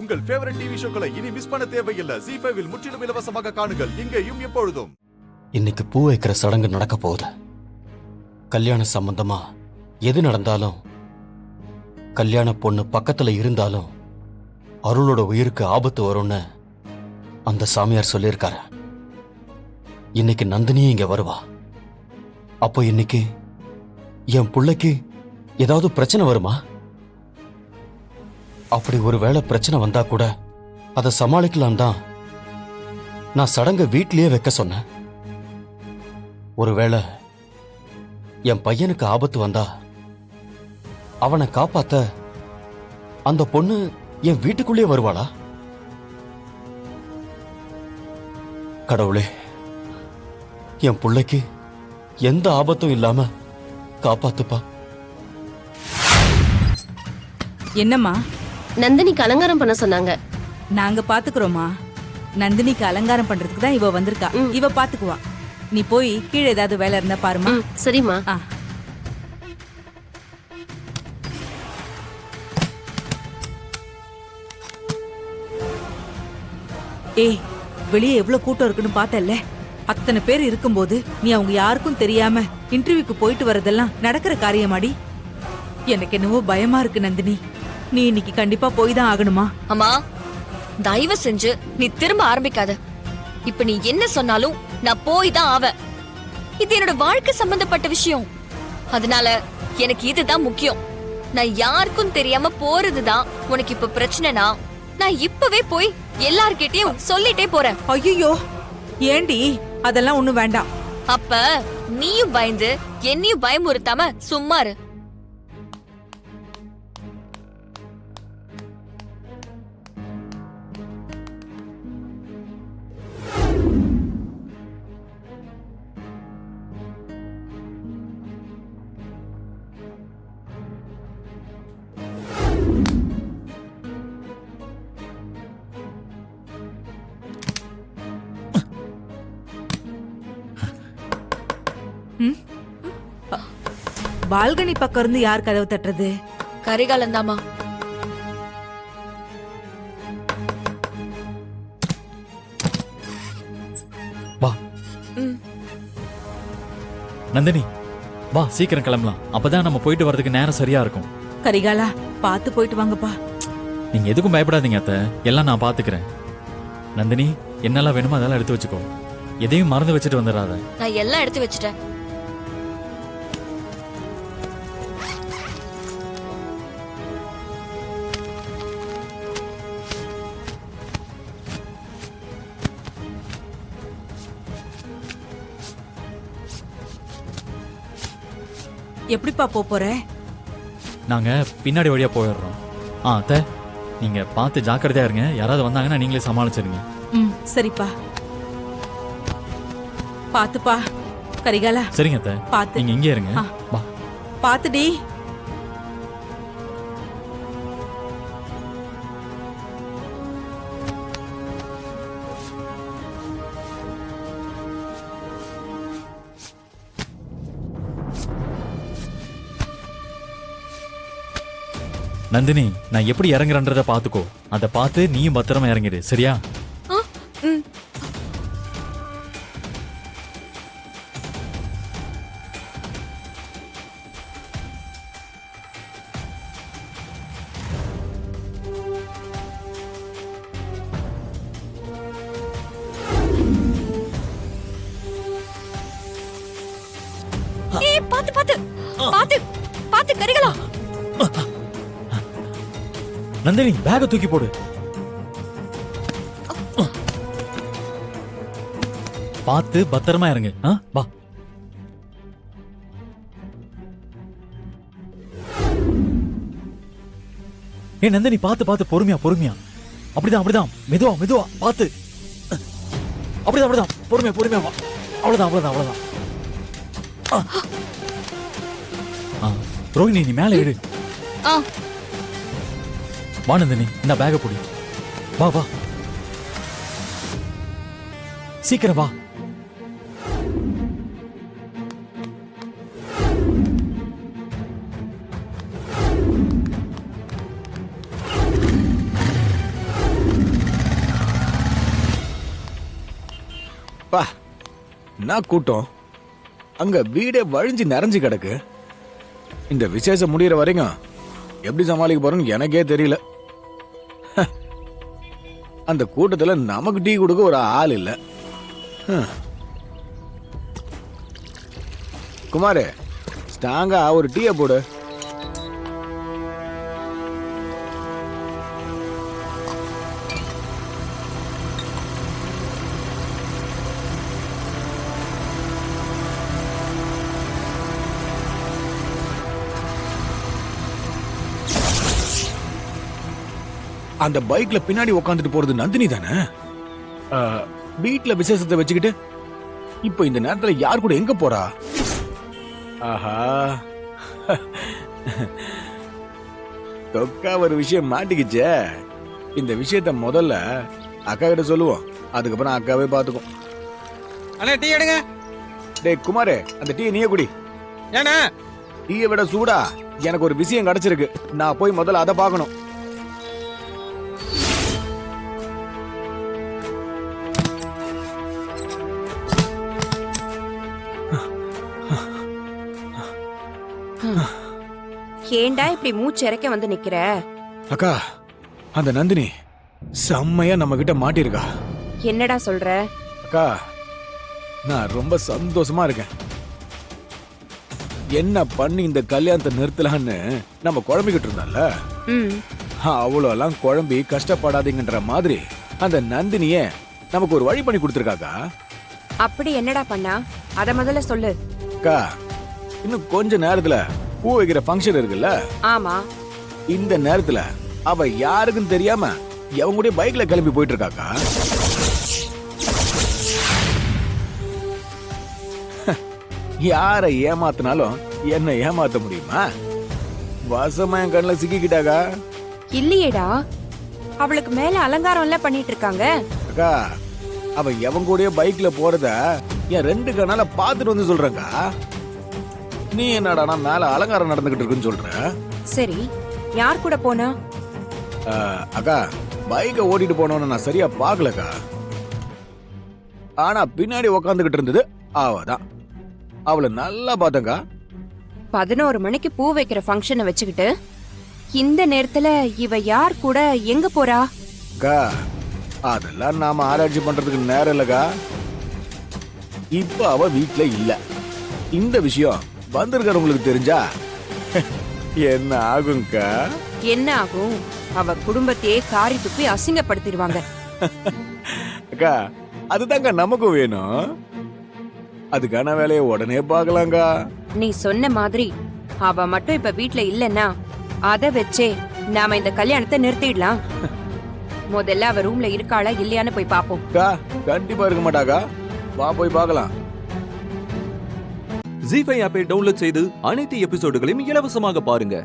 உங்கள் favourite TV ஷோக்களை இனி miss பண்ண தேவையில்லை. ZEE5 இல் முற்றிலும் இலவசமாக காணுங்கள். இங்கேயும் எப்பொழுதும். இன்னைக்கு பூ வைக்கிற சடங்கு நடக்க போகுது. கல்யாண சம்பந்தமா எது நடந்தாலும், கல்யாண பொண்ணு பக்கத்துல இருந்தாலும் அருளோட உயிருக்கு ஆபத்து வரும்னு அந்த சாமியார் சொல்லியிருக்காரு. இன்னைக்கு நந்தினியும் இங்க வருவா. அப்போ இன்னைக்கு என் பிள்ளைக்கு ஏதாவது பிரச்சனை வருமா? அப்படி ஒருவேளை பிரச்சனை வந்தா கூட அதை சமாளிக்கலாம் தான் நான் சடங்க வீட்லயே வைக்க சொன்னேன். ஒருவேளை என் பையனுக்கு ஆபத்து வந்தா அவனை காப்பாத்த அந்த பொண்ணு என் வீட்டுக்குள்ளே வருவாளா? கடவுளே, என் பிள்ளைக்கு எந்த ஆபத்தும் இல்லாம காப்பாத்துப்பா. என்னம்மா? நந்தினிக்கு அலங்காரம் பண்ண சொன்னாங்க. நாங்க பாத்துக்கிறோமா. நந்தினிக்கு அலங்காரம் பண்றதுக்கு தான் இவ வந்திருக்கா. இவ பாத்துக்குவா. நீ போய் கீழே ஏதாவது வேலை இருந்தா பாருமா. சரிம்மா. ஏய், வெளியே எவ்வளவு கூட்டம் இருக்குன்னு பார்த்தல்ல? அத்தனை பேர் இருக்கும்போது நீ அவங்க யாருக்கும் தெரியாம இன்டர்வியூக்கு போயிட்டு வரதெல்லாம் நடக்கிற காரியமாடி? எனக்கு என்னவோ பயமா இருக்கு நந்தினி. நீ இன்னைக்கு கண்டிப்பா போய் தான் ஆகணுமா? அம்மா, தயவு செஞ்சு நீ திரும்ப ஆரம்பிக்காத. இப்ப நீ என்ன சொன்னாலும் நான் போய் தான் ஆவேன். இது என்னோட வாழ்க்கை சம்பந்தப்பட்ட விஷயம். அதனால எனக்கு இதுதான் முக்கியம். நான் யாருக்கும் தெரியாம போறதுதான் உனக்கு இப்ப பிரச்சனைனா நான் இப்பவே போய் எல்லார்கிட்டயும் சொல்லிட்டே போறேன். ஐயோ, ஏண்டி? அதெல்லாம் ஒண்ணும் வேண்டாம். அப்ப நீயும் பயந்து என்னையும் பயமுறுத்தாம சும்மா இரு. பால்கனி பக்கம் இருந்து யார் கதவு தட்டுறது? கரிகாலந்தாமா. வா நந்தினி, வா சீக்கிரம் கிளம்பலாம். அப்பதான் நம்ம போயிட்டு வரதுக்கு நேரம் சரியா இருக்கும். கரிகாலா, பாத்து போயிட்டு வாங்கப்பா. நீங்க எதுக்கும் பயப்படாதீங்க அத்தை, எல்லாம் நான் பாத்துக்கிறேன். நந்தினி, என்னெல்லாம் வேணுமோ அதெல்லாம் எடுத்து வச்சுக்கோ. எதையும் மறந்து வச்சுட்டு வந்துடாத. நான் எல்லாம் எடுத்து வச்சுட்டேன். எப்படிப்பா போற? நாங்க பின்னாடி வழியா போயிடுறோம். அத்தை, நீங்க பார்த்து ஜாக்கிரதையா இருங்க. யாராவது வந்தாங்கன்னா நீங்களே சமாளிச்சிருங்க. சரிப்பா. பாத்துப்பா. கரிகாலா. சரிங்க அத்தை, பாத்து. நீங்க இங்கே இருங்க. வா. பாத்துடி. நந்தினி, நான் எப்படி இறங்குறேன்றத பாத்துக்கோ. அதை பார்த்து நீயும் பத்திரமா இறங்கிடு, சரியா? பாத்து பாத்து பாத்து பாத்து கரிகாலா. நந்தினி, பேக தூக்கி போடு. பார்த்து பத்திரமா இறங்கு. வா. ஏ நந்தினி, பார்த்து பார்த்து, பொறுமையா பொறுமையா. அப்படிதான் அப்படிதான், மெதுவா மெதுவா பார்த்து. அப்படிதான் அப்படிதான், பொறுமையா பொறுமையா வா. அவ்வளவுதான் அவ்வளவுதான் அவ்வளவுதான். ரோஹிணி, நீ மேல ஏறு. வா நந்தினி, இந்த பேக புடி. வா வா, சீக்கிரம் வா. பா என்ன கூட்டம், அங்க வீடே வழிஞ்சு நிறைஞ்சு கிடக்கு. இந்த விசேஷம் முடியிற வரைக்கும் எப்படி சமாளிக்க போறோம்னு எனக்கே தெரியல. அந்த கூட்டத்துல நமக்கு டீ கொடுக்க ஒரு ஆள் இல்ல. குமாரு, ஸ்ட்ராங்கா ஒரு டீயை போடு. அந்த பைக்ல பின்னாடி உட்காந்துட்டு போறது நந்தினி தானே? வீட்ல விசேஷத்தை வச்சுக்கிட்டு இப்ப இந்த நேரத்துல யார் கூட எங்க போறா? ஆஹா, தொக்கா ஒரு விஷயம் மாட்டிக்கிச்சே. இந்த விஷயத்த முதல்ல அக்கா கிட்ட சொல்லுவோம், அதுக்கப்புறம் அக்காவே பாத்துக்கும். அண்ணா டீ எடுங்க. டேய் குமாரே, அந்த டீ நீயே குடி. ஏண்ணா? டீயை விட சூடா எனக்கு ஒரு விஷயம் கிடைச்சிருக்கு, நான் போய் முதல்ல அதை பார்க்கணும். ஏண்டா இப்படி மூச்சிறைக்க வந்து நிக்கிற? அக்கா, அந்த நந்தினி செம்மையா நம்ம கிட்ட மாட்டிருக்கா. என்னடா சொல்ற? அக்கா, நான் ரொம்ப சந்தோஷமா இருக்கேன். என்ன பண்ணி இந்த கல்யாணத்தை நிறுத்தலான்னு நம்ம குழம்பிக்கிட்டு இருந்தோம்ல, அவ்வளோலாம் குழம்பி கஷ்டப்படாதீங்கன்ற மாதிரி அந்த நந்தினிய நமக்கு ஒரு வழி பண்ணி கொடுத்துருக்காக்கா. அப்படி என்னடா பண்ணா? அத முதல்ல சொல்லு. அக்கா, இன்னும் கொஞ்ச நேரத்துல பூ வைக்கிற ஃபங்க்ஷன் இருக்குல்ல, ஆமா. இந்த நேரத்துல அவ யாருக்கும் தெரியாம எவங்க கூட பைக்ல கிளம்பி போயிட்டு இருக்காக்கா. யாரை ஏமாத்தினாலும் என்ன ஏமாத்த முடியுமா? வசமா என் கண்ணுல சிக்கிக்கிட்டாக்கா. இல்லையேடா, அவளுக்கு மேல அலங்காரம் எல்லாம் பண்ணிட்டு இருக்காங்க. அக்கா, அவ எவன் கூடயே பைக்ல போறத என் 2 கண்ணால பாத்துட்டு வந்து சொல்றேங்கா. நீ என்னடா மேல அலங்காரம் நடந்துகிட்டு இருக்குன்னு சொல்ற? சரி, யார் கூட போனா? அக்கா, பைக்கை ஓட்டிட்டு போனோன்னு நான் சரியா பாக்கலக்கா. ஆனா பின்னாடி உக்காந்துகிட்டு இருந்தது அவதான். அவளை நல்லா பார்த்தங்கா. 11 மணிக்கு பூ வைக்கிற ஃபங்க்ஷனை வச்சுக்கிட்டு இந்த நேரத்துல இவ யார் கூட எங்க போறா? அக்கா, அதெல்லாம் நாம ஆராய்ச்சி பண்றதுக்கு நேரம் இல்லக்கா. இப்ப அவ வீட்ல இல்ல. இந்த விஷயம் வந்திருக்கிறவங்களுக்கு தெரிஞ்சா என்ன ஆகும்க்கா? என்ன ஆகும்? அவ குடும்பத்தையே காரி துப்பி அசிங்கப்படுத்திடுவாங்க. அக்கா, அதுதாங்க நமக்கும் வேணும். அதுக்கான வேலையை உடனே பார்க்கலாங்கா. நீ சொன்ன மாதிரி அவ மட்டும் இப்ப வீட்ல இல்லன்னா அத வச்சே நாம இந்த கல்யாணத்தை நிறுத்திடலாம். முதல்ல அவ ரூம்ல இருக்காளா இல்லையான்னு போய் பாப்போம். அக்கா, கண்டிப்பா இருக்க மாட்டாக்கா. வா போய் பார்க்கலாம். ஜீ5 ஆப்பை டவுன்லோட் செய்து அனைத்து எபிசோடுகளையும் இலவசமாக பாருங்க.